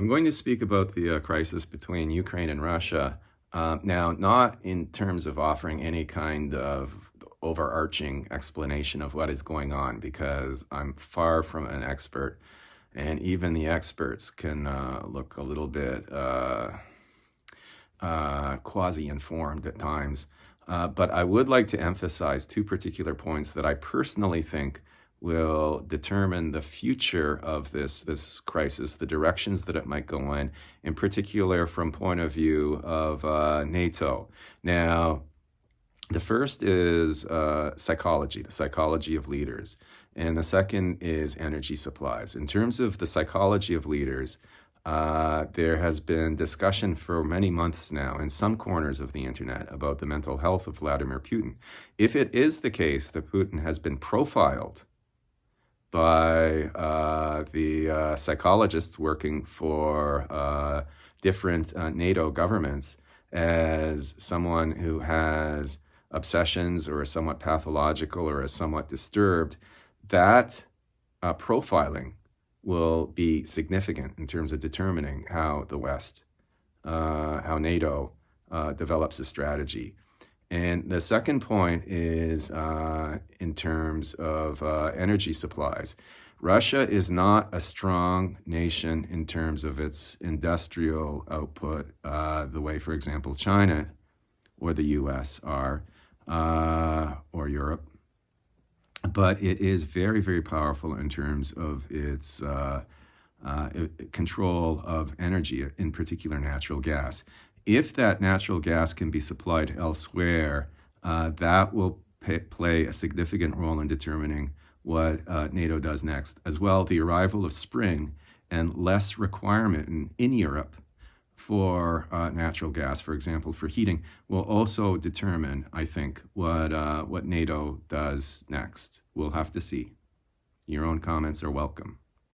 I'm going to speak about the crisis between Ukraine and Russia. Now, not in terms of offering any kind of overarching explanation of what is going on, because I'm far from an expert, and even the experts can look a little bit quasi-informed at times. But I would like to emphasize two particular points that I personally think will determine the future of this crisis, the directions that it might go in particular from point of view of NATO. Now, the first is psychology, the psychology of leaders, and the second is energy supplies. In terms of the psychology of leaders, there has been discussion for many months now in some corners of the internet about the mental health of Vladimir Putin. If it is the case that Putin has been profiled by the psychologists working for different NATO governments as someone who has obsessions or is somewhat pathological or is somewhat disturbed, that profiling will be significant in terms of determining how the West, how NATO develops a strategy. And the second point is in terms of energy supplies. Russia is not a strong nation in terms of its industrial output, the way, for example, China or the US are, or Europe. But it is very, very powerful in terms of its control of energy, in particular natural gas. If that natural gas can be supplied elsewhere, that will play a significant role in determining what NATO does next. As well, the arrival of spring and less requirement in Europe for natural gas, for example, for heating, will also determine, I think, what NATO does next. We'll have to see. Your own comments are welcome.